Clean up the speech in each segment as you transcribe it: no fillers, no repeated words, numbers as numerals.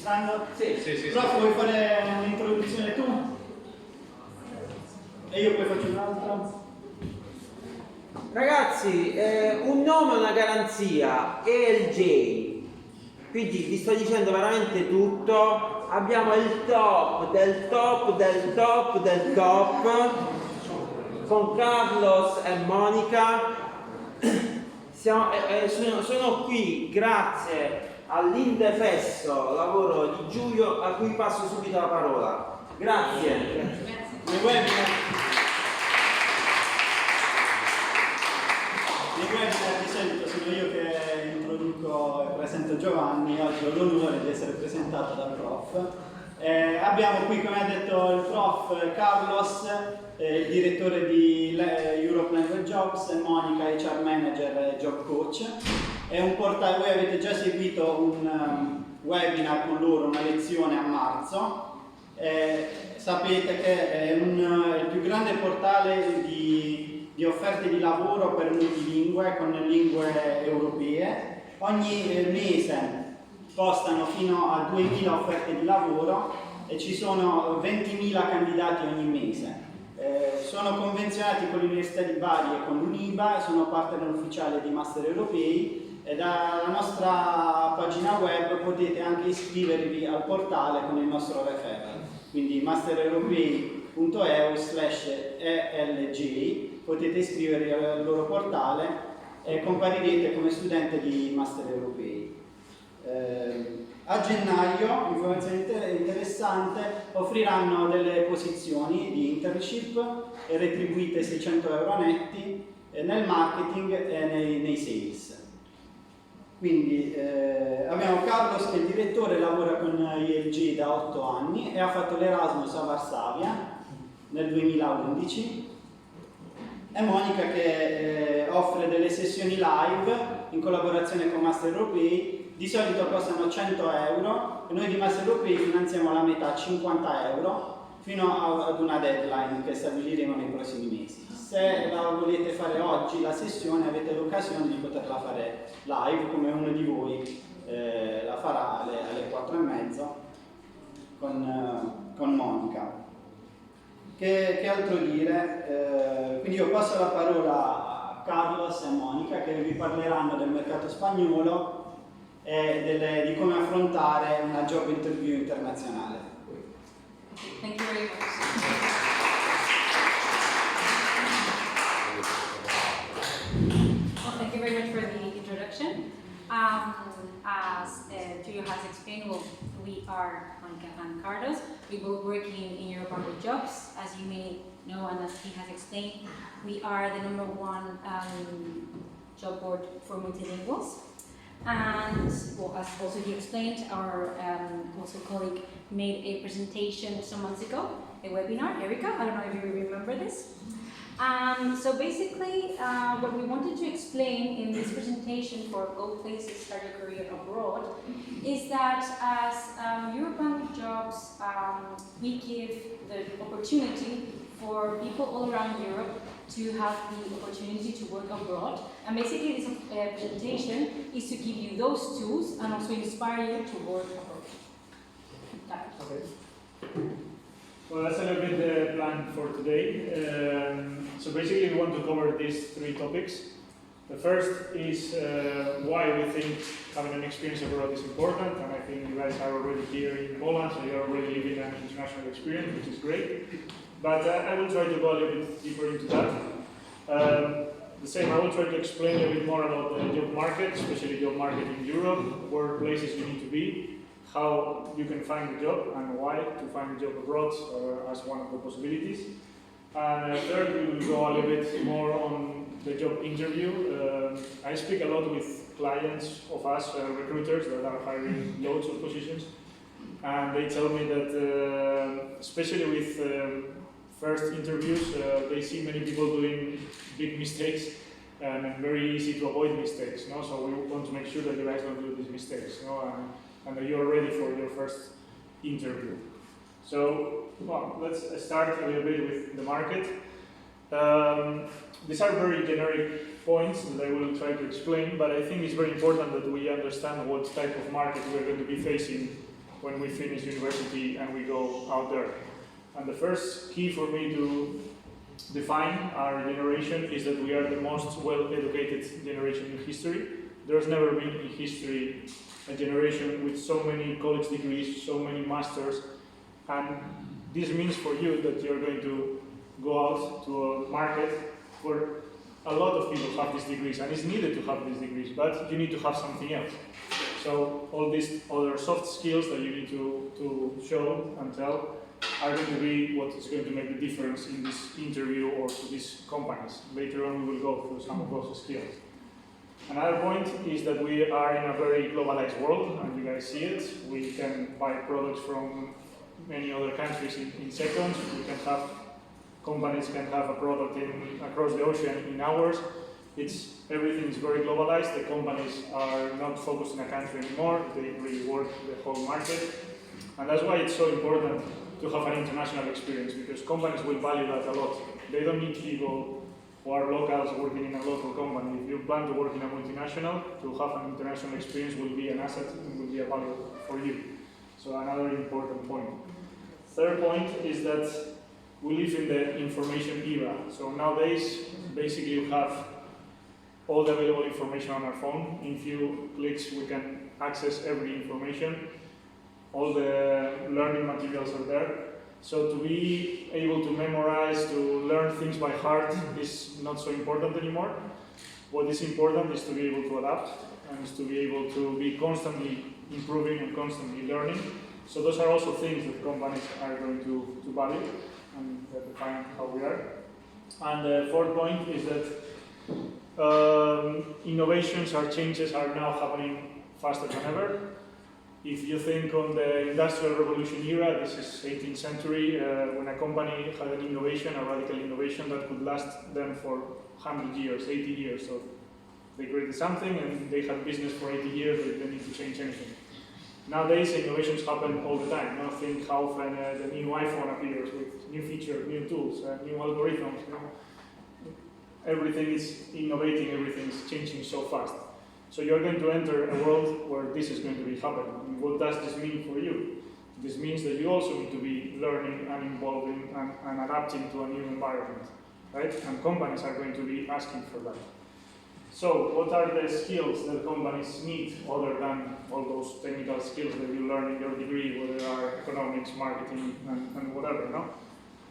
registrando? Sì. Prof, vuoi fare un'introduzione tu? E io poi faccio un'altra? Ragazzi, un nome è una garanzia, ELJ. Quindi vi sto dicendo veramente tutto. Abbiamo il top del top del top del top con Carlos e Monica. Sono qui grazie all'indefesso lavoro di Giulio, a cui passo subito la parola. Grazie. Nei webinar di solito sono io che introduco e presento Giovanni. Oggi ho l'onore di essere presentato dal prof. Abbiamo qui, come ha detto il prof, Carlos, il direttore di Europe Language Jobs, e Monica, HR Manager e Job Coach. È un portale, voi avete già seguito un webinar con loro, una lezione a marzo. Sapete che è il più grande portale di offerte di lavoro per multilingue con lingue europee. Ogni mese postano fino a 2000 offerte di lavoro e ci sono 20.000 candidati ogni mese. Sono convenzionati con l'Università di Bari e con l'Uniba, sono partner ufficiale di Master Europei e dalla nostra pagina web potete anche iscrivervi al portale con il nostro referral. Quindi mastereuropei.eu/elj, potete iscrivervi al loro portale e comparirete come studente di Master Europei. A gennaio, informazione interessante, offriranno delle posizioni di internship retribuite 600 euro netti nel marketing e nei sales. Quindi abbiamo Carlos che è il direttore, lavora con ILG da 8 anni e ha fatto l'Erasmus a Varsavia nel 2011, e Monica che offre delle sessioni live in collaborazione con Master Europei. Di solito costano 100 euro e noi di Master Europei finanziamo la metà, 50 euro, fino ad una deadline che stabiliremo nei prossimi mesi. Se la volete fare oggi la sessione, avete l'occasione di poterla fare live, come uno di voi la farà alle 4:30 con Monica. Che altro dire? Quindi io passo la parola a Carlos e Monica che vi parleranno del mercato spagnolo e di come affrontare una job interview internazionale. Thank you very much. Well, thank you very much for the introduction. As Julio has explained, we are Monica and Carlos. We both work in Europe with jobs. As you may know and as he has explained, we are the #1 job board for multilinguals. And well, as also he explained, our also colleague made a presentation some months ago, a webinar, Erica, I don't know if you remember this. So basically, what we wanted to explain in this presentation for Go Places Start Your Career Abroad is that as European Jobs, we give the opportunity for people all around Europe to have the opportunity to work abroad. And basically this presentation is to give you those tools and also inspire you to work abroad. Okay. Well, that's a little bit the plan for today. So basically we want to cover these 3 topics. The first is why we think having an experience abroad is important, and I think you guys are already here in Poland, so you're already living an international experience, which is great. But I will try to go a little bit deeper into that. The same, I will try to explain a bit more about the job market, especially job market in Europe, where places you need to be, how you can find a job, and why to find a job abroad as one of the possibilities. And third, we will go a little bit more on the job interview. I speak a lot with clients of us, recruiters that are hiring loads of positions, and they tell me that, especially with first interviews, they see many people doing big mistakes and very easy to avoid mistakes. No? So we want to make sure that you guys don't do these mistakes, no? And that you're ready for your first interview. So, well, let's start a little bit with the market. These are very generic points that I will try to explain, but I think it's very important that we understand what type of market we're going to be facing when we finish university and we go out there. And the first key for me to define our generation is that we are the most well-educated generation in history. There's never been in history a generation with so many college degrees, so many masters, and this means for you that you're going to go out to a market where a lot of people have these degrees, and it's needed to have these degrees, but you need to have something else. So all these other soft skills that you need to show and tell are going to be what is going to make the difference in this interview or to these companies. Later on we will go through some of those skills. Another point is that we are in a very globalized world, and you guys see it. We can buy products from many other countries in seconds. We can have companies can have a product across the ocean in hours. Everything is very globalized. The companies are not focused in a country anymore. They really work the whole market. And that's why it's so important to have an international experience, because companies will value that a lot. They don't need people who are locals working in a local company. If you plan to work in a multinational, to have an international experience will be an asset and will be a value for you. So another important point. Third point is that we live in the information era. So nowadays, basically you have all the available information on our phone. In few clicks, we can access every information. All the learning materials are there. So to be able to memorize, to learn things by heart is not so important anymore. What is important is to be able to adapt and is to be able to be constantly improving and constantly learning. So those are also things that companies are going to value and define how we are. And the fourth point is that innovations or changes are now happening faster than ever. If you think on the Industrial Revolution era, this is 18th century, when a company had an innovation, a radical innovation that could last them for 100 years, 80 years. So they created something and they had business for 80 years, they didn't need to change anything. Nowadays, innovations happen all the time. Now think how often the new iPhone appears with new features, new tools, new algorithms. Everything is innovating, everything is changing so fast. So you're going to enter a world where this is going to be happening. And what does this mean for you? This means that you also need to be learning and involving and adapting to a new environment, right? And companies are going to be asking for that. So what are the skills that companies need other than all those technical skills that you learn in your degree, whether they are economics, marketing, and whatever, no?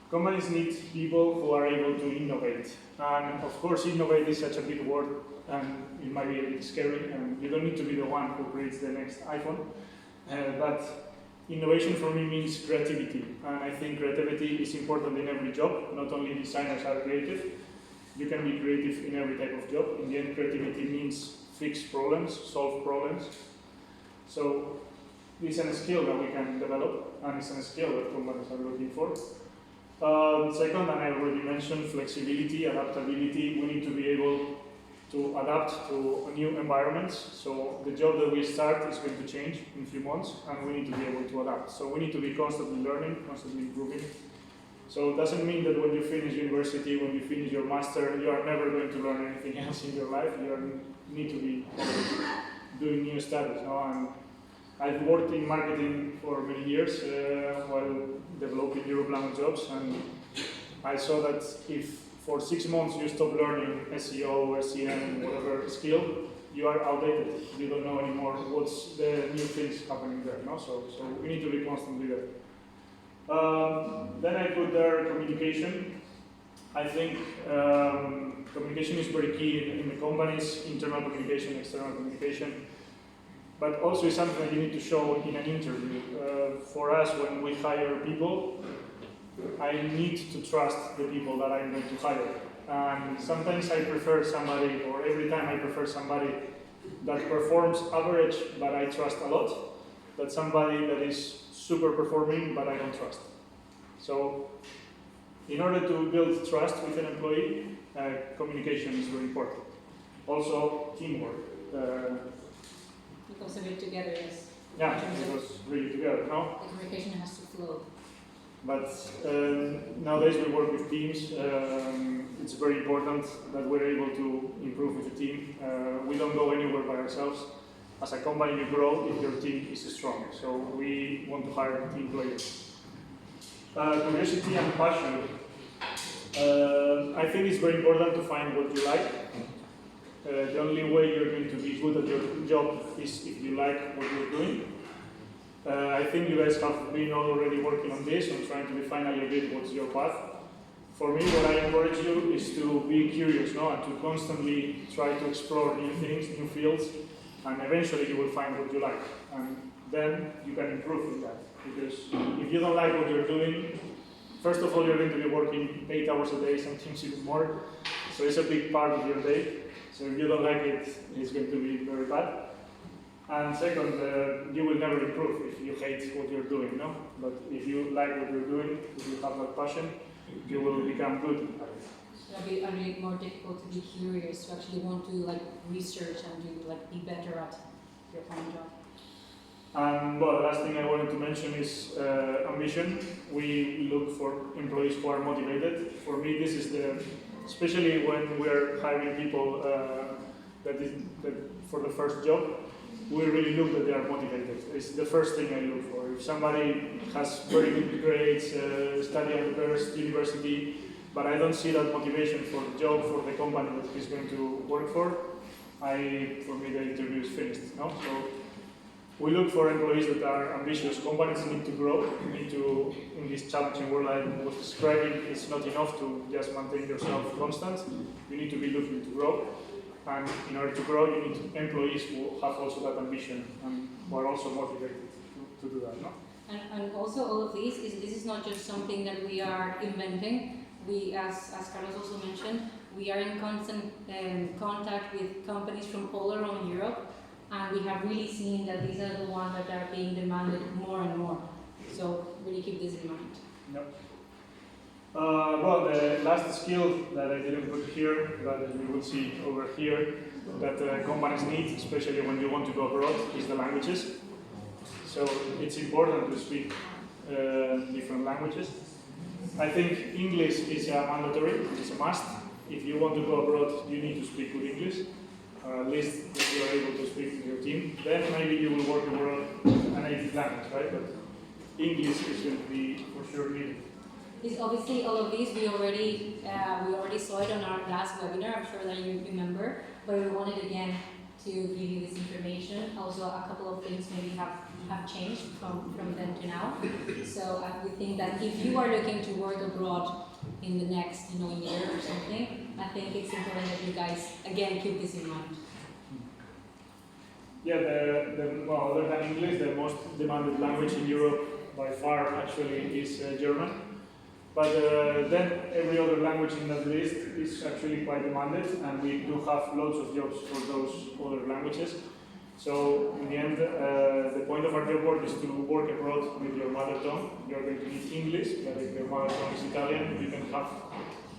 Companies need people who are able to innovate. And of course, innovate is such a big word, and it might be a bit scary, and you don't need to be the one who creates the next iPhone. But innovation for me means creativity, and I think creativity is important in every job. Not only designers are creative, you can be creative in every type of job. In the end, creativity means fix problems, solve problems. So it's a skill that we can develop, and it's a skill that companies are looking for. Second, and I already mentioned, flexibility, adaptability. We need to be able to adapt to new environments. So the job that we start is going to change in a few months, and we need to be able to adapt. So we need to be constantly learning, constantly improving. So it doesn't mean that when you finish university, when you finish your master, you are never going to learn anything else in your life. You need to be doing new studies. And I've worked in marketing for many years while developing Europlan jobs, and I saw that if for 6 months you stop learning SEO, SEM, whatever skill, you are outdated. You don't know anymore what's the new things happening there. No? So we need to be constantly there. Then I put there communication. I think communication is very key in the companies, internal communication, external communication. But also it's something that you need to show in an interview. For us, when we hire people, I need to trust the people that I'm going to hire. And sometimes I prefer somebody, or every time I prefer somebody that performs average, but I trust a lot, than somebody that is super performing, but I don't trust. So in order to build trust with an employee, communication is very important. Also, teamwork. Because of it together, yes. Yeah, because really together, no? The communication has to flow. But nowadays we work with teams. It's very important that we're able to improve with the team. We don't go anywhere by ourselves. as a company you grow if your team is strong. So we want to hire team players. Curiosity and passion. I think it's very important to find what you like. The only way you're going to be good at your job is if you like what you're doing. I think you guys have been already working on this and trying to define a little bit what's your path. For me, what I encourage you is to be curious, no? And to constantly try to explore new things, new fields, and eventually you will find what you like. And then you can improve in that. Because if you don't like what you're doing, first of all, you're going to be working 8 hours a day, sometimes even more. So it's a big part of your day. So if you don't like it, it's going to be very bad. And second, you will never improve if you hate what you're doing, no? But if you like what you're doing, if you have that passion, you will become good at it. So it'll be more difficult to be curious, to actually want to like research and to like be better at your own job. And well, the last thing I wanted to mention is ambition. We look for employees who are motivated. For me, this is especially when we are hiring people that for the first job, we really look that they are motivated. It's the first thing I look for. If somebody has very good grades, study at the best university, but I don't see that motivation for the job, for the company that he's going to work for, for me the interview is finished. No? So we look for employees that are ambitious. Companies need to grow. You need to, in this challenging world I was describing, it's not enough to just maintain yourself constant. You need to be looking to grow. And in order to grow, you need employees who have also that ambition and who are also motivated to do that. No? And also all of this is not just something that we are inventing. We, as Carlos also mentioned, we are in constant contact with companies from all around Europe, and we have really seen that these are the ones that are being demanded more and more. So really keep this in mind. Yep. Well, the last skill that I didn't put here, that you will see over here, that companies need, especially when you want to go abroad, is the languages. So it's important to speak different languages. I think English is mandatory, it's a must. If you want to go abroad, you need to speak good English, or at least that you are able to speak with your team. Then maybe you will work abroad a native language, right? But English is going to be for sure needed. Is obviously all of these we already saw it on our last webinar. I'm sure that you remember, but we wanted again to give you this information. Also, a couple of things maybe have changed from then to now. So we think that if you are looking to work abroad in the next year or something, I think it's important that you guys again keep this in mind. Yeah, well, other than English, the most demanded language in Europe by far actually is German. But then every other language in that list is actually quite demanded, and we do have loads of jobs for those other languages. So in the end, the point of our job work is to work abroad with your mother tongue. You're going to need English, but if your mother tongue is Italian, you can have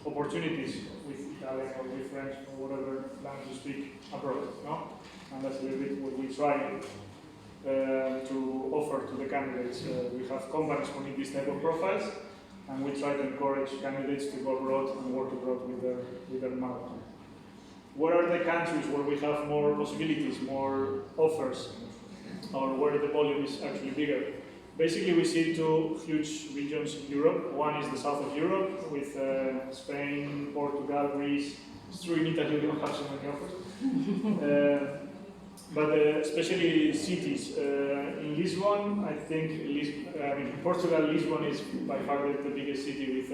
opportunities with Italian or with French or whatever language you speak abroad. No? And that's a little bit what we try to offer to the candidates. We have companies who need this type of profiles, and we try to encourage candidates to go abroad and work abroad with their mother tongue. What are the countries where we have more possibilities, more offers, or where the volume is actually bigger? Basically, we see two huge regions in Europe. One is the south of Europe, with Spain, Portugal, Greece. It's true in Italy we don't have so many offers. But especially cities. In Lisbon, I think, in Portugal, Lisbon is by far the biggest city with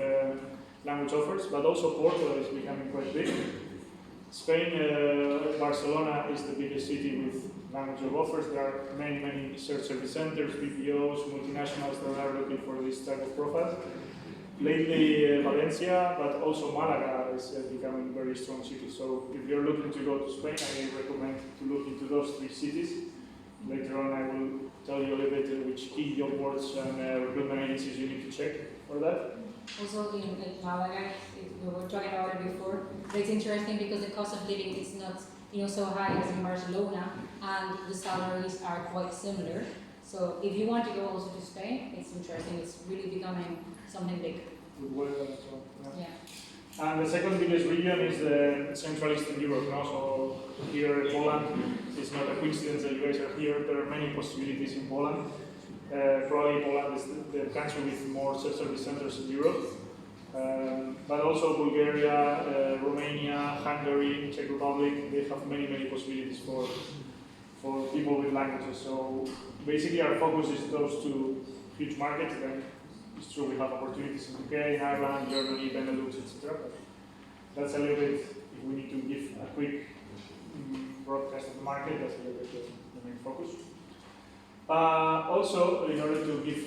language offers, but also Portugal is becoming quite big. Spain, Barcelona is the biggest city with language of offers. There are many search service centers, BPOs, multinationals that are looking for this type of profiles. Lately, Valencia, but also Malaga is becoming a very strong city. So if you're looking to go to Spain, I recommend to look into those three cities. Later on, I will tell you a little bit which key job boards and recruitment agencies you need to check for that. Also in Malaga, we were talking about it before, but it's interesting because the cost of living is not so high as in Barcelona, and the salaries are quite similar. So if you want to go also to Spain, it's interesting. It's really becoming something big. Good weather as well. Yeah. And the second biggest region is the Central Eastern Europe. No? So here in Poland, it's not a coincidence that you guys are here. There are many possibilities in Poland. Probably Poland is the country with more self-service centers in Europe. But also Bulgaria, Romania, Hungary, Czech Republic, they have many, many possibilities for people with languages. So basically our focus is those two huge markets. Then it's true we have opportunities in UK, Ireland, Germany, Benelux, etc. But that's a little bit, if we need to give a quick broadcast of the market, that's a little bit the main focus. Also, in order to give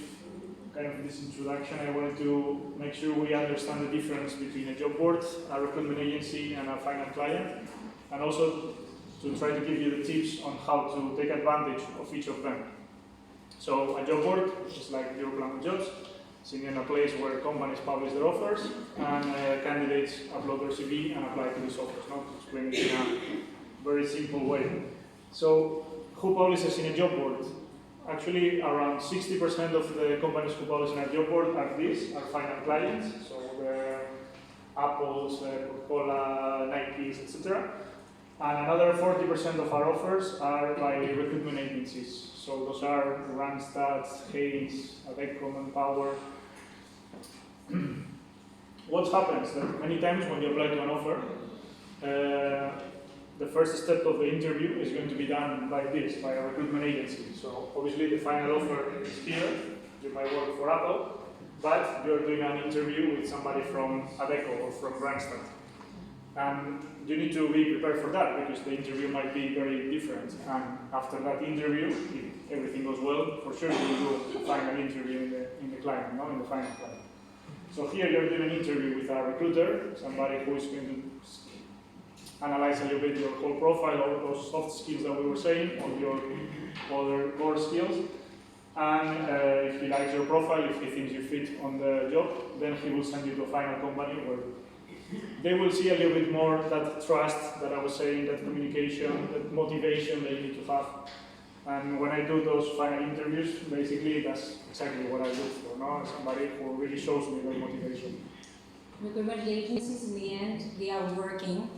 kind of this introduction, I wanted to make sure we understand the difference between a job board, a recruitment agency, and a final client, and also to try to give you the tips on how to take advantage of each of them. So a job board is like Europe Jobs, sitting in a place where companies publish their offers and candidates upload their CV and apply to these offers, not to explain it in a very simple way. So who publishes in a job board? Actually, around 60% of the companies who publish in a job board are final clients, so the Apples, Coca-Cola, Nikes, etc. And another 40% of our offers are by recruitment agencies. So those are Randstad, Hayes, Adecco, Manpower. What happens? That many times when you apply to an offer, the first step of the interview is going to be done by a recruitment agency. So obviously the final offer is here, you might work for Apple, but you're doing an interview with somebody from Adecco or from Randstad. And you need to be prepared for that because the interview might be very different. And after that interview, if everything goes well, for sure you will do a final interview in the client, in the final client. So here you're doing an interview with a recruiter, somebody who is going to analyze a little bit your whole profile, all those soft skills that we were saying, all your other core skills. And if he likes your profile, if he thinks you fit on the job, then he will send you to a final company where they will see a little bit more that trust that I was saying, that communication, that motivation that you need to have. And when I do those final interviews, basically that's exactly what I look for, somebody who really shows me their motivation. Recruitment agencies, in the end, they are working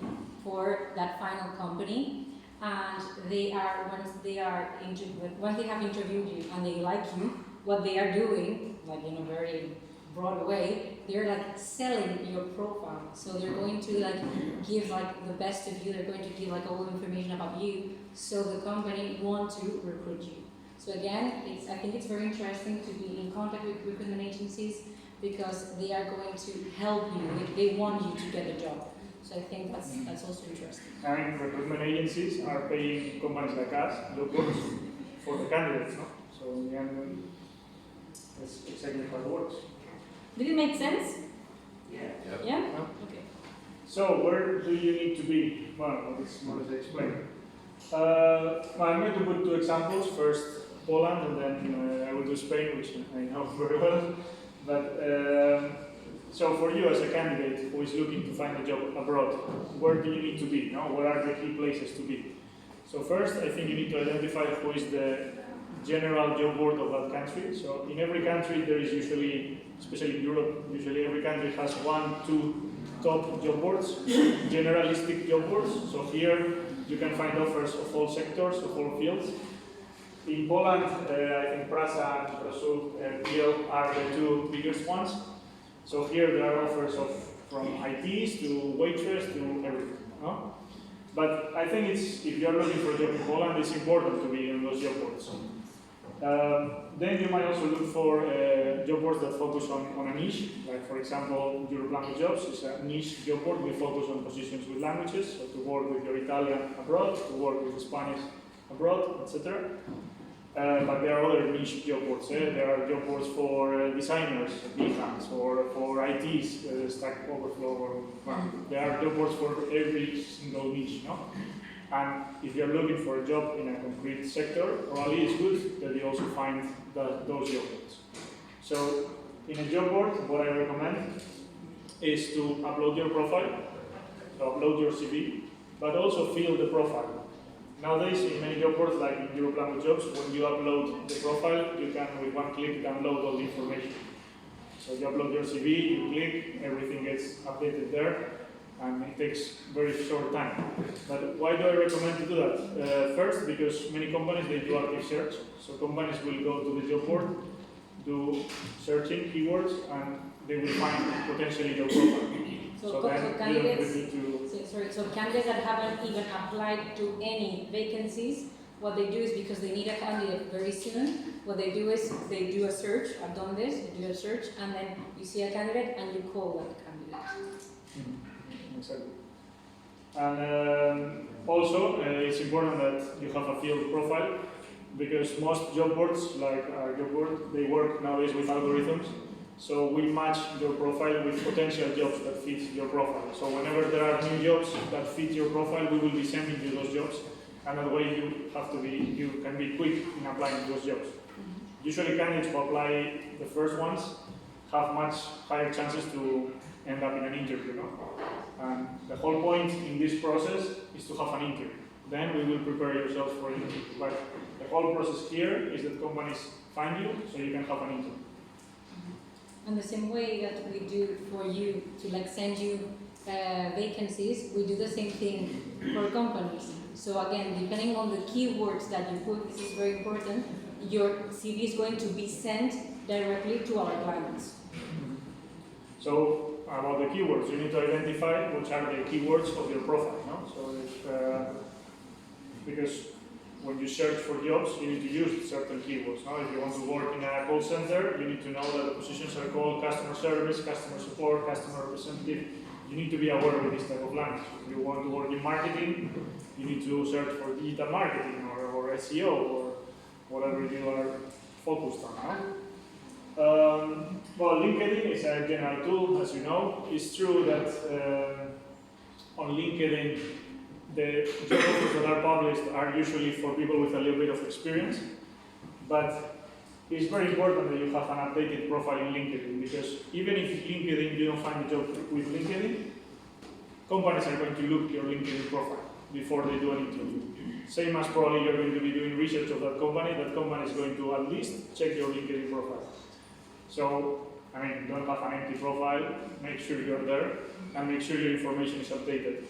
for that final company, and they are once they have interviewed you and they like you, what they are doing, like in a very broad way, they're like selling your profile. So they're going to give the best of you. They're going to give all the information about you, so the company want to recruit you. So again, I think it's very interesting to be in contact with recruitment agencies because they are going to help you. They want you to get a job. So I think that's also interesting. And recruitment agencies are paying companies like us, job boards, for the candidates, no? So in the end, that's exactly how it works. Did it make sense? Yeah. Yeah? No? Okay. So where do you need to be? Well, this is more as I explained. I'm going to put two examples. First, Poland, and then I will do Spain, which I know very well. But so for you as a candidate who is looking to find a job abroad, where do you need to be? Where are the key places to be? So first, I think you need to identify who is the general job board of that country. So in every country there is usually, especially in Europe, usually every country has 1-2 top job boards, generalistic job boards. So here you can find offers of all sectors, of all fields. In Poland, I think Prasa and PL are the two biggest ones. So here there are offers from ITs to waitress to everything. No? But I think if you're looking for a job in Poland, it's important to be in those job boards. Then you might also look for job boards that focus on a niche. Like for example, Europe Jobs is a niche job board. We focus on positions with languages, so to work with your Italian abroad, to work with Spanish abroad, etc. But there are other niche job boards. There are job boards for designers, Behance, or for ITs, Stack Overflow. There are job boards for every single niche. And if you're looking for a job in a concrete sector, probably it's good that you also find those job boards. So in a job board, what I recommend is to upload your profile, so upload your CV, but also fill the profile. Nowadays, in many job boards, like in Europe Jobs, when you upload the profile, you can, with one click, download all the information. So you upload your CV, you click, everything gets updated there, and it takes very short time. But why do I recommend to do that? First, because many companies, they do active search. So companies will go to the job board, do searching keywords, and they will find potentially your profile. So candidates that haven't even applied to any vacancies, what they do is, because they need a candidate very soon, what they do is they do a search. I've done this, they do a search, and then you see a candidate and you call that candidate. Exactly. And also, it's important that you have a field profile, because most job boards, like our job board, they work nowadays with algorithms. So we match your profile with potential jobs that fit your profile. So whenever there are new jobs that fit your profile, we will be sending you those jobs. And that way you can be quick in applying those jobs. Usually candidates who apply the first ones have much higher chances to end up in an interview. No? And the whole point in this process is to have an interview. Then we will prepare yourself for an interview. But the whole process here is that companies find you so you can have an interview. And the same way that we do for you to send you vacancies, we do the same thing for companies. So again, depending on the keywords that you put, this is very important, your CV is going to be sent directly to our clients. So about the keywords, you need to identify which are the keywords of your profile. No? So because when you search for jobs, you need to use certain keywords. No? If you want to work in a call center, you need to know that the positions are called customer service, customer support, customer representative. You need to be aware of this type of language. If you want to work in marketing, you need to search for digital marketing or SEO or whatever you are focused on. No? Well, LinkedIn is a general tool, as you know. It's true that on LinkedIn, the job offers that are published are usually for people with a little bit of experience, but it's very important that you have an updated profile in LinkedIn, because even if LinkedIn you don't find a job with LinkedIn, companies are going to look your LinkedIn profile before they do an interview. Same as probably you're going to be doing research of that company is going to at least check your LinkedIn profile. So, don't have an empty profile, make sure you're there, and make sure your information is updated.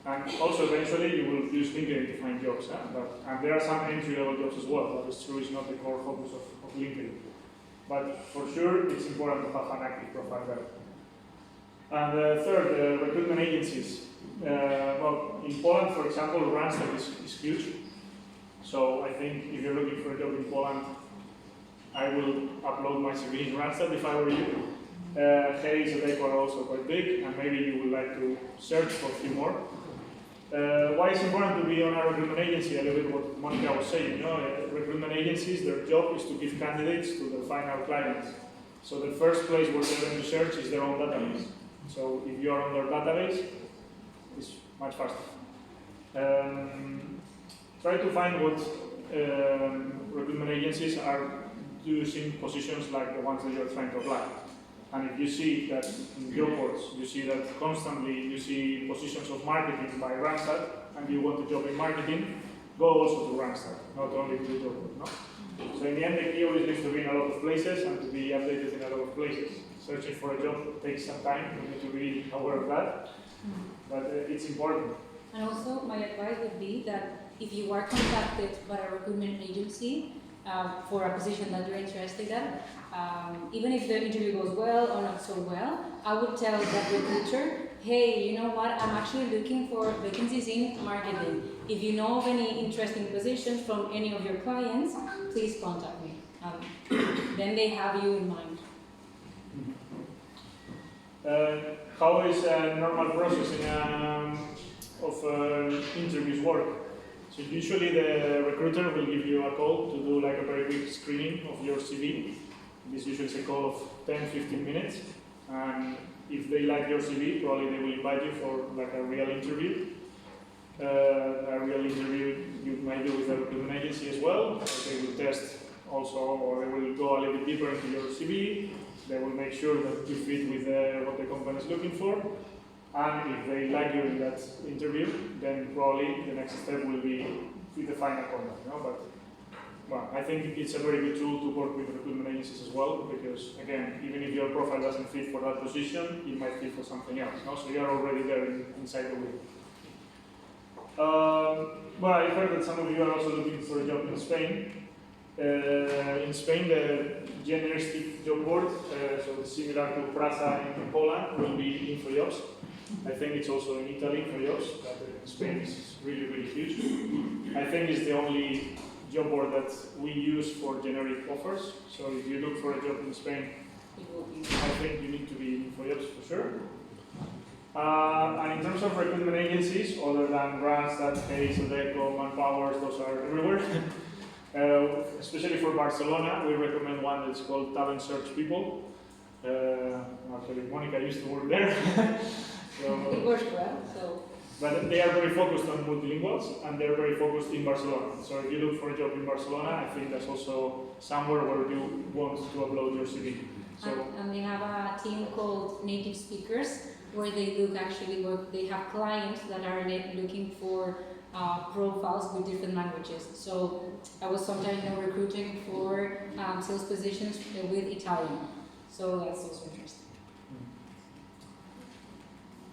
And also, eventually, you will use LinkedIn to find jobs. And there are some entry-level jobs as well. That is true, it's not the core focus of LinkedIn. But for sure, it's important to have an active profile there. And third, recruitment agencies. Well, in Poland, for example, Randstad is huge. So I think if you're looking for a job in Poland, I will upload my CV in Randstad if I were you. Hayes and Eco are also quite big, and maybe you would like to search for a few more. Why it's important to be on a recruitment agency? A little bit what Monica was saying. Recruitment agencies, their job is to give candidates to their final clients. So the first place where they're going to search is their own database. So if you are on their database, it's much faster. Try to find what recruitment agencies are using positions like the ones that you're trying to apply. And if you see that in job boards, you see that constantly you see positions of marketing by Randstad, and you want a job in marketing, go also to Randstad, not only to the job board. No? So in the end, the key always needs to be in a lot of places and to be updated in a lot of places. Searching for a job takes some time, you need to be aware of that, but it's important. And also, my advice would be that if you are contacted by a recruitment agency for a position that you're interested in, even if the interview goes well or not so well, I would tell that recruiter, hey, you know what, I'm actually looking for vacancies in marketing. If you know of any interesting positions from any of your clients, please contact me. Then they have you in mind. How is a normal process of interviews work? So usually the recruiter will give you a call to do like a very quick screening of your CV. This usually is a call of 10-15 minutes. And if they like your CV, probably they will invite you for like a real interview. A real interview you might do with a recruitment agency as well. They will test also, or they will go a little bit deeper into your CV. They will make sure that you fit with what the company is looking for. And if they like you in that interview, then probably the next step will be with the final contact. But well, I think it's a very good tool to work with recruitment agencies as well, because again, even if your profile doesn't fit for that position, it might fit for something else. No? So you are already there inside the wheel. Well, I heard that some of you are also looking for a job in Spain. In Spain, the generistic job board, so similar to Prasa in Poland, will be InfoJobs. I think it's also in Italy, InfoJobs, but in Spain is really, really huge. I think it's the only job board that we use for generic offers. So if you look for a job in Spain, I think you need to be in InfoJobs for sure. And in terms of recruitment agencies, other than Randstad, Hayes, Adecco, Manpower, those are everywhere. Especially for Barcelona, we recommend one that's called Talent Search People. Actually, Monica used to work there. So, it works well, so. But they are very focused on multilinguals, and they're very focused in Barcelona. So if you look for a job in Barcelona, I think that's also somewhere where you want to upload your CV. So, and they have a team called Native Speakers, where they look actually where they have clients that are looking for profiles with different languages. So I was sometimes recruiting for sales positions with Italian. So that's also interesting.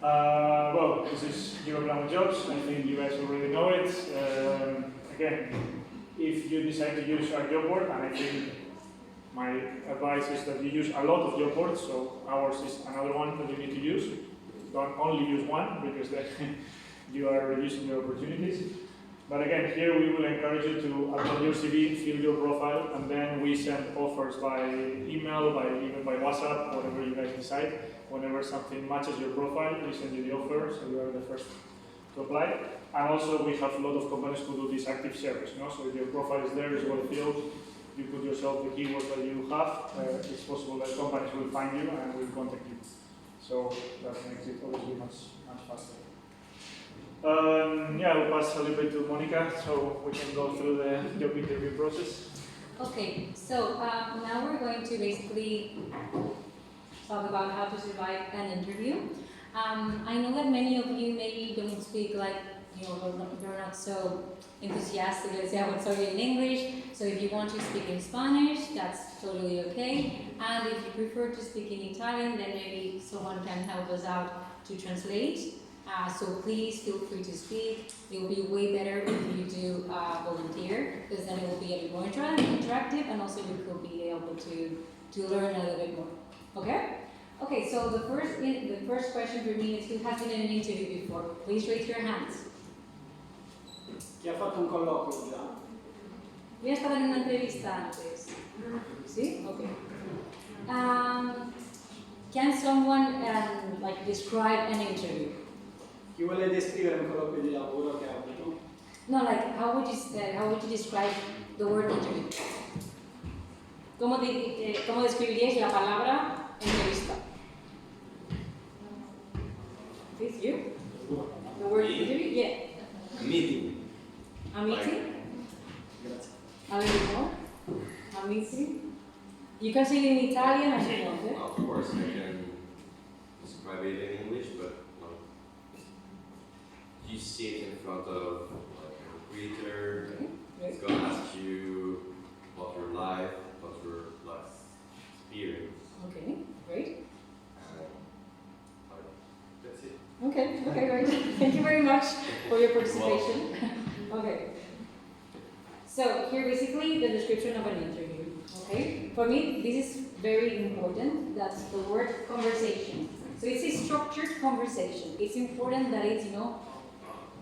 Well, this is Europe Jobs. I think you guys already know it. Again, if you decide to use our job board, and I think my advice is that you use a lot of job boards, so ours is another one that you need to use. Don't only use one, because then you are reducing your opportunities. But again, here we will encourage you to upload your CV, fill your profile, and then we send offers by email, even by WhatsApp, whatever you guys decide. Whenever something matches your profile, we send you the offer, so you are the first to apply. And also, we have a lot of companies who do this active service. No? So if your profile is there, is well filled, you put yourself the keywords that you have, it's possible that companies will find you and will contact you. So that makes it obviously much faster. Yeah, I'll pass a little bit to Monica, so we can go through the job interview process. Okay, so now we're going to basically talk about how to survive an interview. I know that many of you maybe don't speak like, you're not so enthusiastic, let's say I would talk in English, so if you want to speak in Spanish, that's totally okay. And if you prefer to speak in Italian, then maybe someone can help us out to translate. So please feel free to speak. It will be way better if you do volunteer, because then it will be a bit more interactive, and also you could be able to learn a little bit more. Okay? Okay, so the first question for me is, who has been in an interview before? Please raise your hands. Chi ha fatto un colloquio già? Chi è stato in un'intervista antes? Sì? Okay. Can someone describe an interview? Chi vuole descrivere un colloquio di lavoro che ha avuto? No, like how would you describe the word interview? ¿Cómo describiríais la palabra entrevista? Is you? The word interview? Yeah. A meeting. A meeting? Grazie. A little bit more? A meeting? You can say it in Italian as you want, eh? Of course, I can describe it in English, but you sit in front of a recruiter, it's going to ask you about your life, about your life experience. Okay, great. That's it. Okay, great. Thank you very much for your participation. Okay. So here basically the description of an interview. Okay? For me, this is very important. That's the word conversation. So it's a structured conversation. It's important that it's,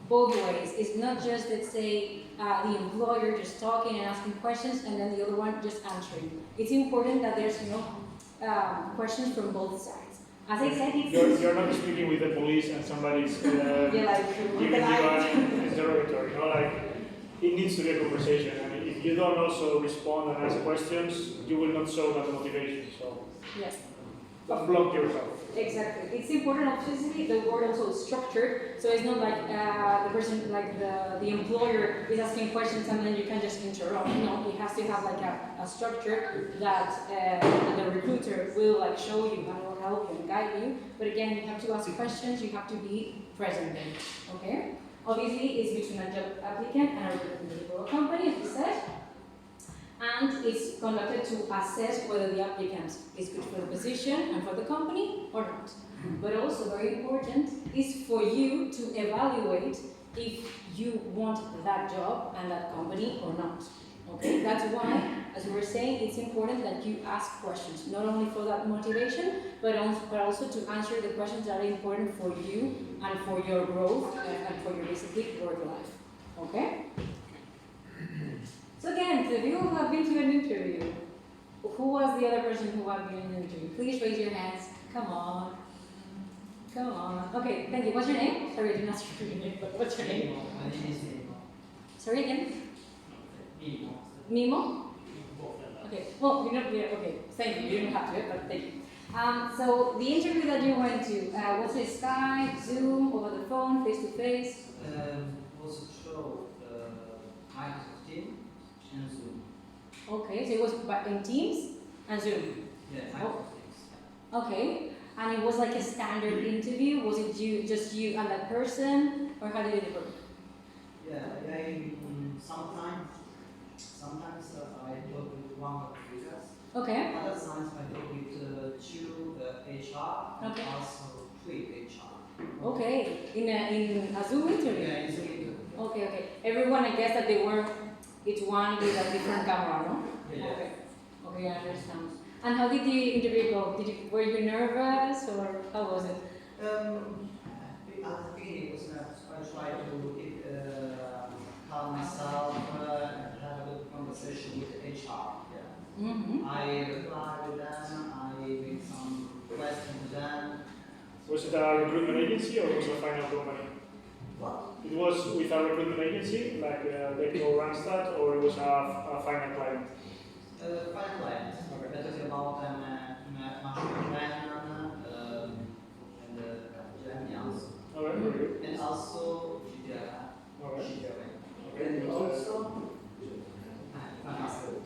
both ways. It's not just, let's say, the employer just talking and asking questions and then the other one just answering. It's important that there's, questions from both sides. As I said, you're not speaking with the police and somebody's giving you an interrogatory. It needs to be a conversation. And if you don't also respond and ask questions, you will not show that motivation. So yes. Don't block yourself. Exactly. It's important, obviously, the word also is structured, so it's not like the person, like the employer is asking questions and then you can just interrupt. No, it has to have like a structure that the recruiter will show you and will help you and guide you. But again, you have to ask questions, you have to be present then. Okay? Obviously, it's between a job applicant and a recruitment company, as we said. and it's conducted to assess whether the applicant is good for the position and for the company or not. But also very important is for you to evaluate if you want that job and that company or not. Okay, that's why, as we were saying, it's important that you ask questions, not only for that motivation, but also to answer the questions that are important for you and for your growth and for your basically work life. Okay? So again, the people who have been to an interview, who was the other person who had been in an interview? Please raise your hands. Come on. Come on. Okay, thank you. What's your name? Sorry, I didn't ask you your name, but what's your name? My name is Mimo. Sorry again? Mimo. Mimo? Okay. Well, you know, yeah, okay. Thank you. You don't have to, but thank you. So the interview that you went to, was it Skype, Zoom, over the phone, face to face? Was through Microsoft Teams and Zoom. Okay, so it was in Teams and Zoom. Yeah, Microsoft Teams. Okay, and it was like a standard interview. Was it just you and that person, or how did it work? Yeah, sometimes I talk with one of the users. Okay. Other times I talk with two HR and Okay. also three HR. Okay, in a Zoom interview. Yeah, it's a Okay. Everyone, I guess that they were each one with a different camera, no? Yeah. Okay, I understand. And how did the interview go? Were you nervous or how was it? At the beginning, it was nervous. I tried to keep calm myself and have a good conversation with HR. Yeah. Mm-hmm. I replied to them. I made some questions to them. Was it a recruitment agency or was it a final company? What? It was with a recruitment agency, like Deco Randstad, or it was a final client? Final client. We're talking about Master Europei and Germany Okay, very good. and also Okay. and also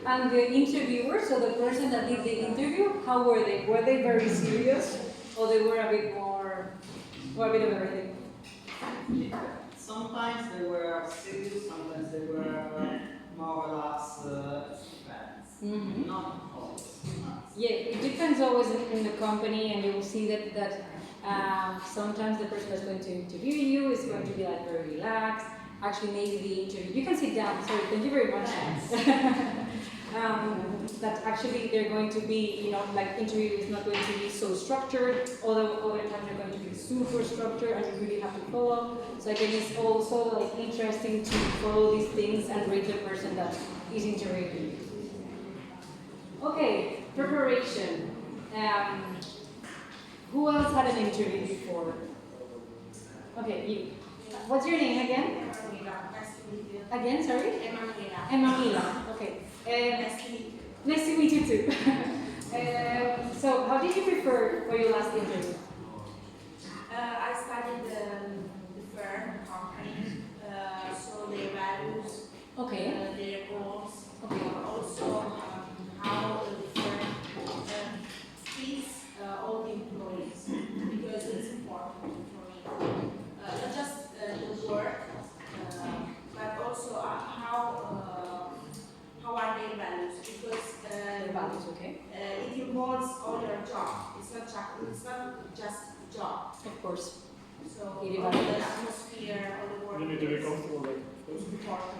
And the interviewer, so the person that did the interview, how were they? Were they very serious, or they were a bit more, or a bit of everything? Sometimes they were serious, sometimes they were more or less friends. Mm-hmm. Not always. Yeah, it depends always in the company, and you will see that sometimes the person that's going to interview you is going to be like very relaxed. Actually, maybe the interview, you can sit down. Sorry, thank you very much. That actually they're going to be, like interview is not going to be so structured. Although other times they're going to be super structured, and you really have to follow. So again, it's also like interesting to follow these things and read the person that is interviewing you. Okay, preparation. Who else had an interview before? Okay, you. What's your name again? Nice to meet you. Again, sorry? Emanuela. Emanuela. Okay. Nice to meet you. Nice to meet you too. So, how did you prepare for your last interview? I studied the firm, company, so their values, Okay. their goals, Okay. also how the firm treats all the employees, because it's important for me. Not just the work, but also how are their values, because Your values, okay? it involves all your job. It's not just the job. Of course. So It all the evaluates. atmosphere, all the work. You need to be comfortable with is it. important.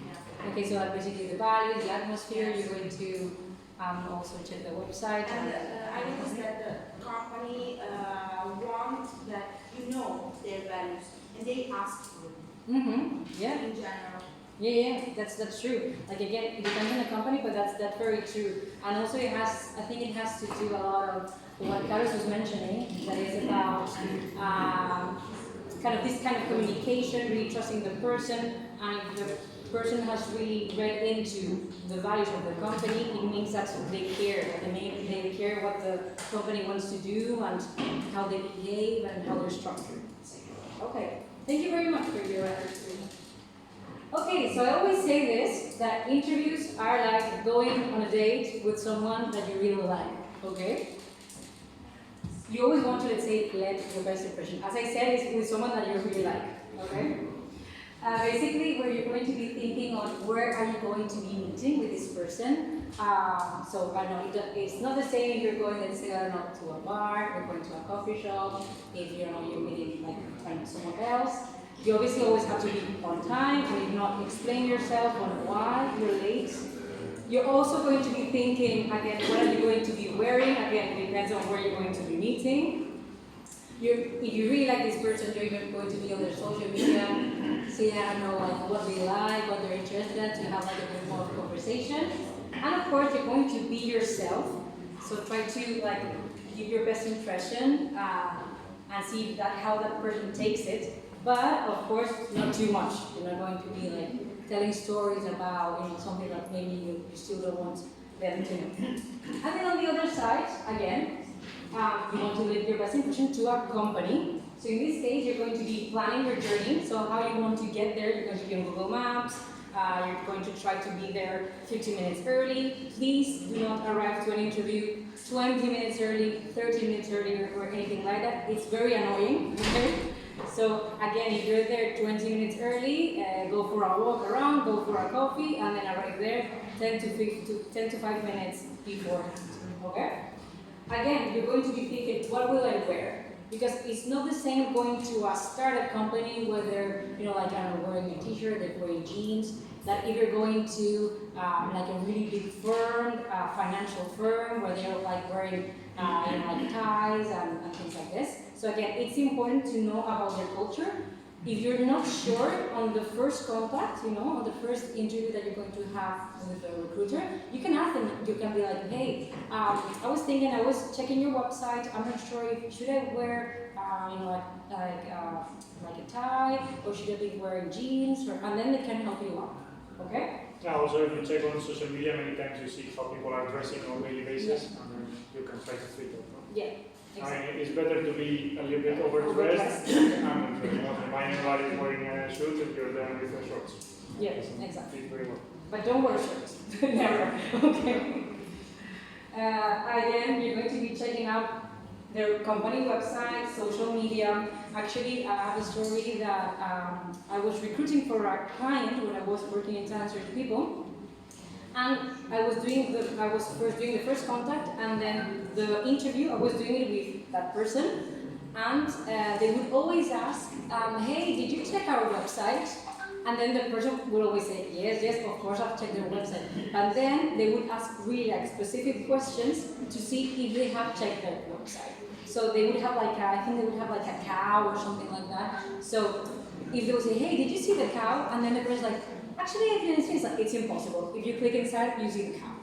Yeah. Okay, so like basically the values, the atmosphere, you're going to also check the website. And I noticed that the company wants that you know their values, and they ask you Mm-hmm. Yeah. in general. Yeah, that's true. Like again, it depends on the company, but that's very true. And also I think it has to do a lot of what Carlos was mentioning, that is about kind of this kind of communication, really trusting the person, and if the person has really read into the values of the company, it means that they care. They care what the company wants to do and how they behave and how they're structured. Okay, thank you very much for your efforts. Okay, so I always say this, that interviews are like going on a date with someone that you really like, okay? You always want to, let's say, let your best impression. As I said, it's with someone that you really like, Okay? Basically, where you're going to be thinking on where are you going to be meeting with this person. So I know it's not the same if you're going, let's say, I don't know, to a bar, you're going to a coffee shop, if you're meeting like someone else. You obviously always have to be on time, or if not, explain yourself on why you're late. You're also going to be thinking, again, what are you going to be wearing? Again, it depends on where you're going to be meeting. If you really like this person, you're even going to be on their social media, see, I don't know, like what they like, what they're interested in, to have like a bit more of a conversation. And of course, you're going to be yourself. So try to like give your best impression and see how that person takes it. But of course, not too much. You're not going to be like telling stories about something that maybe you still don't want them to know. And then on the other side, again, you want to leave your best impression to a company. So in this case, you're going to be planning your journey. So how you want to get there, you're going to be on Google Maps. You're going to try to be there 15 minutes early. Please do not arrive to an interview 20 minutes early, 30 minutes early, or anything like that. It's very annoying. Okay? So again, if you're there 20 minutes early, go for a walk around, go for a coffee, and then arrive there 10 to 5 minutes beforehand. Okay? Again, you're going to be thinking, what will I wear? Because it's not the same going to a startup company where they're, like I don't know, wearing a t-shirt, they're wearing jeans, that if you're going to like a really big firm, financial firm, where they're like wearing like ties and things like this. So again, it's important to know about their culture. If you're not sure on the first contact, on the first interview that you're going to have with a recruiter, you can ask them. You can be like, hey, I was checking your website. I'm not sure if should I wear, like a tie, or should I be wearing jeans, and then they can help you out. Okay? Yeah, also if you check on social media, many times you see how people are dressing on a daily basis, and then you can try to fit that. No? Yeah. Exactly. I mean, it's better to be a little bit overdressed and not remind anybody wearing a suit if you're there with the shorts. Yes, exactly. Fit very well. But don't wear shirts. Never. Okay. Again, you're going to be checking out their company website, social media. Actually, I have a story that I was recruiting for a client when I was working in talent search people. And I was first doing the first contact, and then the interview, I was doing it with that person. And they would always ask, hey, did you check our website? And then the person would always say, yes, of course I've checked their website. And then they would ask really specific questions to see if they have checked their website. So they would have I think they would have a cow or something like that. So if they would say, hey, did you see the cow? And then the person's like, actually, I didn't see it. It's impossible. If you click inside, you see the cow.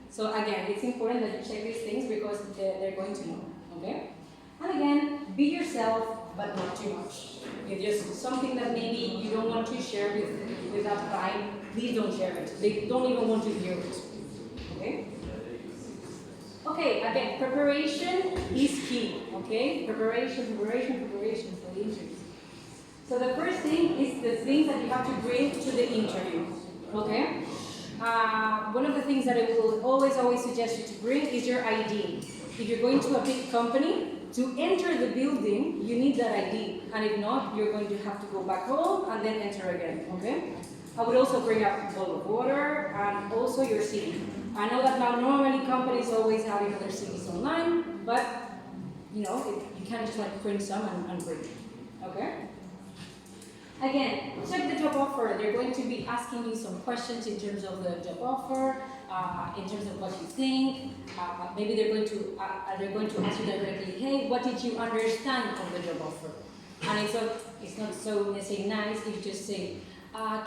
So again, it's important that you check these things because they're going to know, okay? And again, be yourself, but not too much. If there's something that maybe you don't want to share with that client, please don't share it. They don't even want to hear it, okay? Okay, again, preparation is key, okay? Preparation for the interview. So the first thing is the things that you have to bring to the interview, okay? One of the things that I will always suggest you to bring is your ID. If you're going to a big company, to enter the building, you need that ID. And if not, you're going to have to go back home and then enter again, okay? I would also bring up a bottle of water and also your CV. I know that now normally companies always have their CVs online, but you can't just print some and bring it, okay? Again, check the job offer. They're going to be asking you some questions in terms of the job offer, in terms of what you think. Maybe they're going to ask you directly, hey, what did you understand of the job offer? And it's not so necessarily nice if you just say,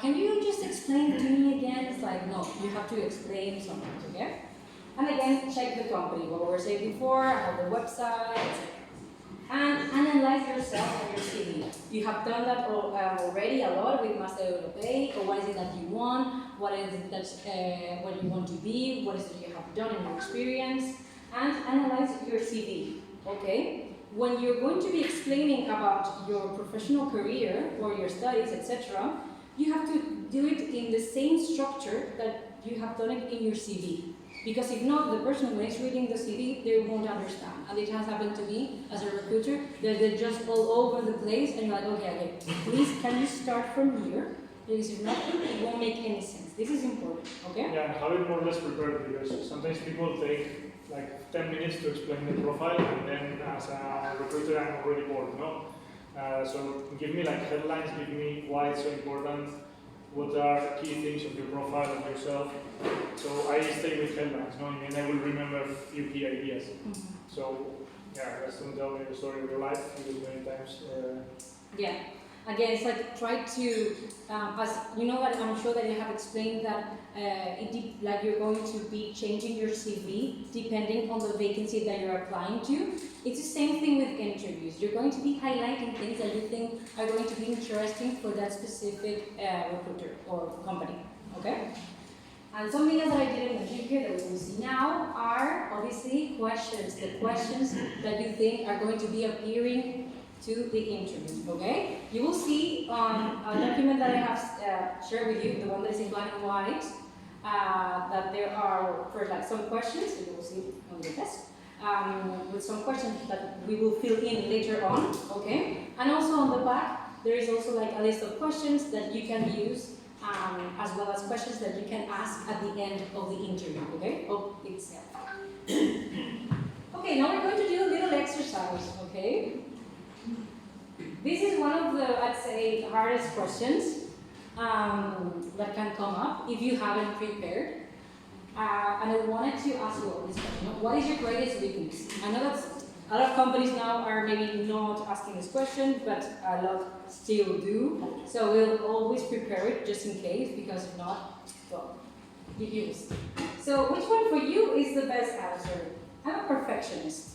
can you just explain to me again? It's like, no, you have to explain something, okay? And again, check the company, what we were saying before, have the website, and analyze yourself and your CV. You have done that already a lot with Master Europei, or what is it that you want, what is it that what you want to be, what is it you have done in your experience, and analyze your CV, okay? When you're going to be explaining about your professional career or your studies, etc., you have to do it in the same structure that you have done it in your CV. Because if not, the person who is reading the CV, they won't understand. And it has happened to me as a recruiter, that they're just all over the place, and you're like, okay, please, can you start from here? Because if not, it won't make any sense. This is important, okay? Yeah, have it more or less prepared, because sometimes people take like 10 minutes to explain the profile, and then as a recruiter, I'm already bored, no? So give me like headlines, give me why it's so important, what are key things of your profile and yourself. So I stay with headlines, no? And I will remember a few key ideas. So yeah, just don't tell me the story of your life, because many times. Yeah. Again, it's like try to, as you know that I'm sure that you have explained that like you're going to be changing your CV depending on the vacancy that you're applying to. It's the same thing with interviews. You're going to be highlighting things that you think are going to be interesting for that specific recruiter or company. Okay. And something else that I didn't mention here that we will see now are obviously questions. The questions that you think are going to be appearing to the interview, okay? You will see on a document that I have shared with you, the one that is in black and white, that there are first like some questions, you will see on the test, with some questions that we will fill in later on, okay? And also on the back, there is also like a list of questions that you can use, as well as questions that you can ask at the end of the interview, okay? Of itself. Okay, now we're going to do a little exercise, okay? This is one of the, I'd say, hardest questions that can come up if you haven't prepared. And I wanted to ask you all this question. What is your greatest weakness? I know that a lot of companies now are maybe not asking this question, but a lot still do. So we'll always prepare it just in case, because if not, well, you will see. So which one for you is the best answer? I'm a perfectionist.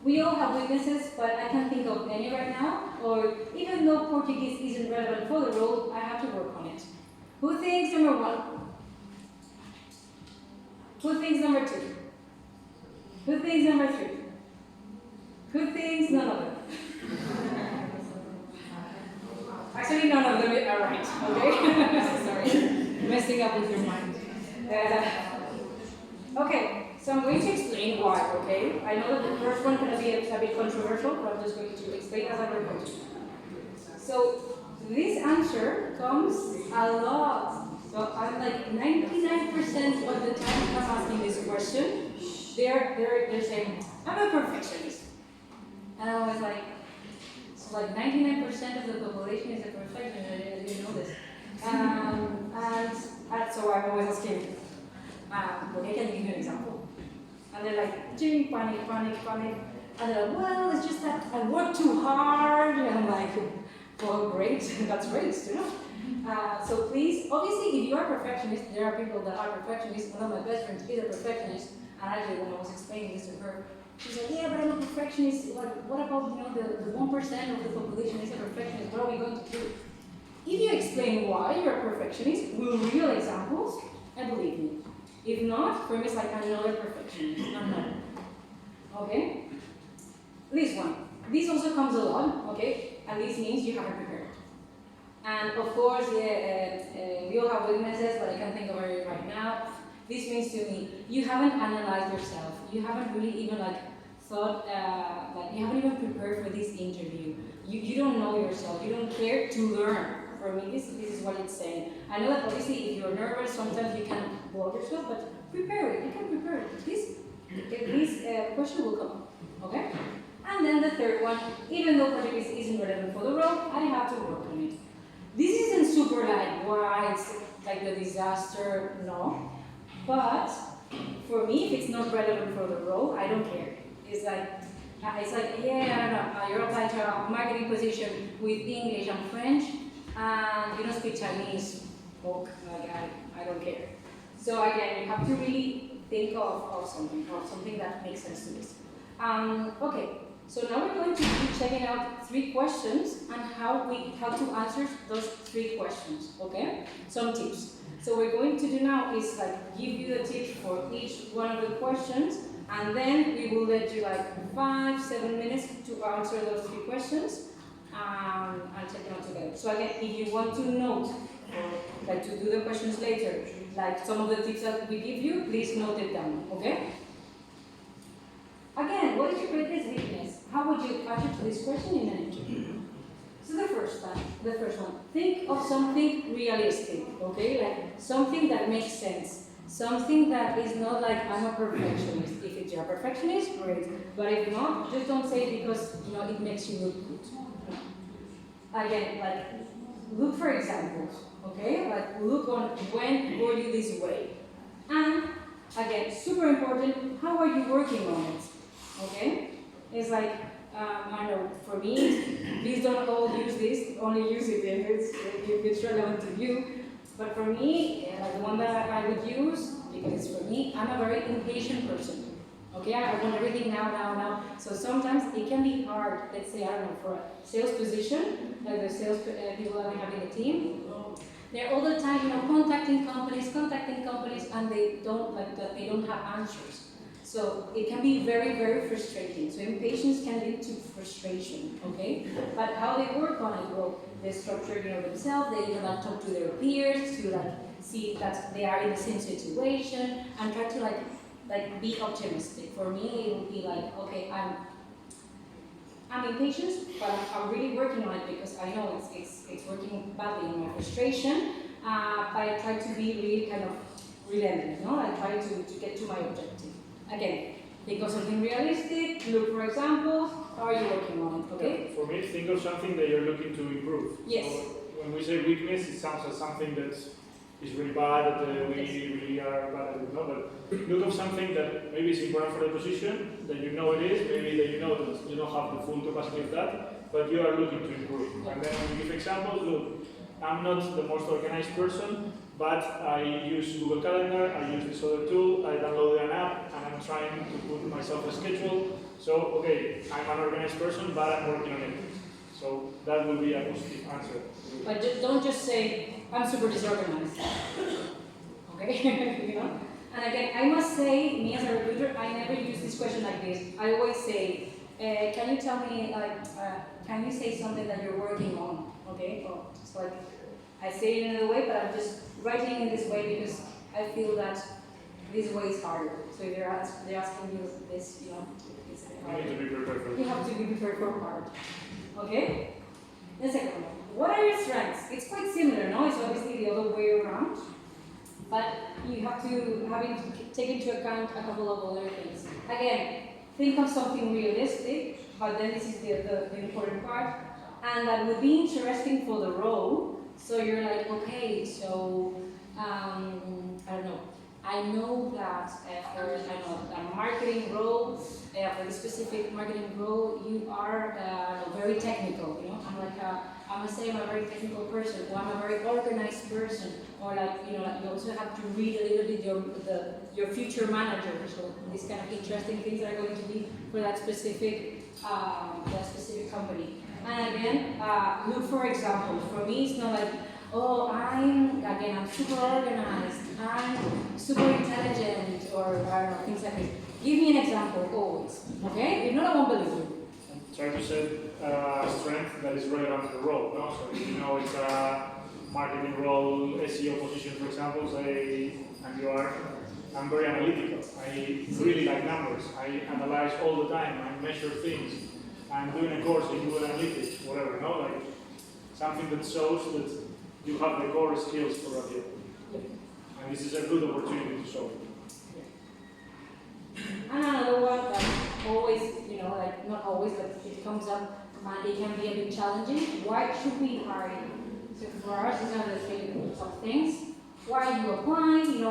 We all have weaknesses, but I can't think of any right now. Or even though Portuguese isn't relevant for the role, I have to work on it. Who thinks number one? Who thinks number two? Who thinks number three? Who thinks none of them? Actually, none of them are right, okay? Sorry, messing up with your mind. Okay. So I'm going to explain why, okay? I know that the first one can be a bit controversial, but I'm just going to explain as I go. So this answer comes a lot. So I'm like 99% of the time I'm asking this question, they're saying, I'm a perfectionist. And I was like, so like 99% of the population is a perfectionist, I didn't know this. And so I'm always asking, okay, can you give me an example? And they're like, panic. And they're like, well, it's just that I work too hard. And I'm like, well, great, that's great to know. So please, obviously, if you are a perfectionist, there are people that are perfectionists. One of my best friends is a perfectionist. And actually, when I was explaining this to her, she's like, yeah, but I'm a perfectionist. Like, what about, the 1% of the population is a perfectionist? What are we going to do? If you explain why you're a perfectionist with real examples, and believe me, if not, for me it's like another perfectionist. I'm not. Okay? This one. This also comes a lot, okay? And this means you haven't prepared. And of course, we all have weaknesses, but I can't think of it right now. This means to me, you haven't analyzed yourself. You haven't really even thought, you haven't even prepared for this interview. You don't know yourself. You don't care to learn. For me, this is what it's saying. I know that obviously if you're nervous, sometimes you can block yourself, but prepare it. You can prepare it. This question will come up, okay? And then the third one, even though Portuguese isn't relevant for the role, I have to work on it. This isn't super why it's like the disaster, no. But for me, if it's not relevant for the role, I don't care. It's like, yeah, I don't know, you're applying to a marketing position with English and French, and you don't speak Chinese, I don't care. So again, you have to really think of something that makes sense to this. Okay, so now we're going to be checking out 3 questions and how to answer those 3 questions, okay? Some tips. So what we're going to do now is give you the tips for each one of the questions, and then we will let you 5-7 minutes to answer those 3 questions. And check them out together. So again, if you want to note for like to do the questions later. Like some of the tips that we give you, please note it down, okay? Again, what is your greatest weakness? How would you answer to this question in an interview? So the first one, think of something realistic, okay? Like something that makes sense. Something that is not like, I'm a perfectionist. If it's you're a perfectionist, great. But if not, just don't say it because, you know, it makes you look good. Again, like, look for examples, okay? Like, look on when were you this way. And, again, super important, how are you working on it, okay? It's like, I know, for me, please don't all use this, only use it if it's relevant to you. But for me, like the one that I would use, because it's for me, I'm a very impatient person. Okay, I want everything now. So sometimes it can be hard, let's say, I don't know, for a sales position, like the sales people that we have in the team, they're all the time, you know, contacting companies, and they don't have answers. So it can be very, very frustrating. So impatience can lead to frustration, okay? But how they work on it, well, they structure, you know, themselves, they even like talk to their peers to like see that they are in the same situation and try to like be optimistic. For me, it would be like, okay, I'm impatient, but I'm really working on it because I know it's working badly in my frustration. But I try to be really kind of relentless, no? I try to get to my objective. Again, think of something realistic, look for examples, how are you working on it, okay? Yeah, for me, think of something that you're looking to improve. Yes. So when we say weakness, it sounds like something that is really bad, that we really are bad at it, no? But look of something that maybe is important for the position, that you know it is, maybe that you know that you don't have the full capacity of that, but you are looking to improve. And then we give examples, look, I'm not the most organized person, but I use Google Calendar, I use this other tool, I downloaded an app, and I'm trying to put myself a schedule. So, okay, I'm an organized person, but I'm working on it. So that will be a positive answer. But don't just say, I'm super disorganized. Okay? You know? And again, I must say, me as a recruiter, I never use this question like this. I always say, can you tell me, can you say something that you're working on? Okay? Oh, it's like, I say it in another way, but I'm just writing in this way because I feel that this way is harder. So if they're asking you this, you know, it's harder. You need to be prepared for it. You have to be prepared for hard. Okay? The second one. What are your strengths? It's quite similar, no? It's obviously the other way around. But you have to take into account a couple of other things. Again, think of something realistic, but then this is the important part. And that would be interesting for the role. So you're like, okay, so, I don't know. I know that for a marketing role, for this specific marketing role, you are very technical, you know? I'm gonna say I'm a very technical person, or I'm a very organized person, or you also have to read a little bit your future manager, so these kind of interesting things that are going to be for that specific company. And again, look for examples. For me, it's not like, oh, I'm super organized, I'm super intelligent, or I don't know, things like this. Give me an example, always, okay? If not, I won't believe you. Try to set strength that is relevant to the role, no? So if you know it's a marketing role, SEO position, for example, I'm very analytical. I really like numbers. I analyze all the time. I measure things. I'm doing a course in Google Analytics, whatever, no? Like something that shows that you have the core skills for a job. And this is a good opportunity to show it. And another one that always, like not always, but it comes up and it can be a bit challenging. Why should we hire you? So for us, these are the three top things. Why are you applying?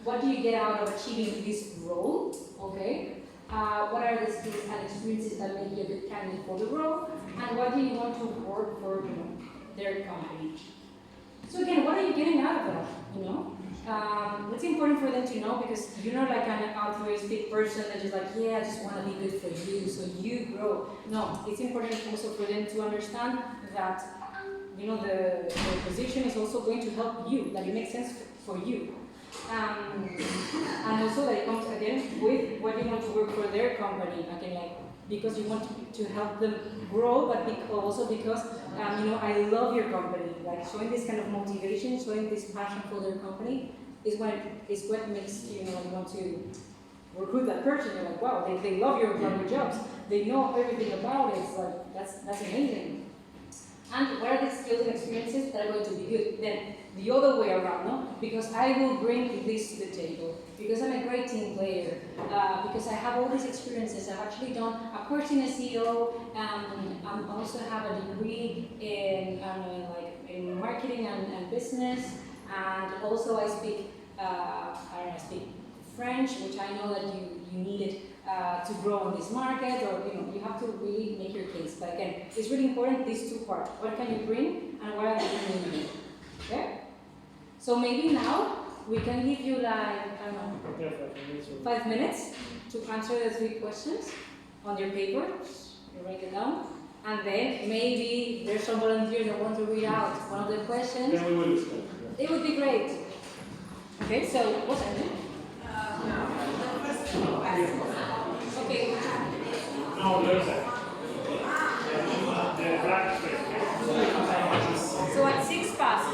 What do you get out of achieving this role? Okay. What are the skills and experiences that make you a good candidate for the role? And what do you want to work for, their company? So again, what are you getting out of that? It's important for them to know because you're not like an altruistic person that just like, yeah, I just want to be good for you, so you grow. No, it's important also for them to understand that, the position is also going to help you, that it makes sense for you. And also that it comes again with what you want to work for their company. Again, like because you want to help them grow, but also because I love your company. Like showing this kind of motivation, showing this passion for their company is what makes you want to recruit that person. You're like, wow, they love your jobs. They know everything about it. It's like that's amazing. And what are the skills and experiences that are going to be good? Then the other way around, no? Because I will bring this to the table. Because I'm a great team player. Because I have all these experiences. I've actually done a course in SEO. I also have a degree in marketing and business. And also I speak French, which I know that you need it to grow in this market, or you have to really make your case. But again, it's really important, these two parts. What can you bring and what are you bringing? Okay? So maybe now we can give you like, 5 minutes to answer the 3 questions on your paper. You write it down. And then maybe there's some volunteers that want to read out one of the questions. Then we will discuss. It would be great. Okay, so what's happening? Okay. No, there's that. The black space. So at 6 past.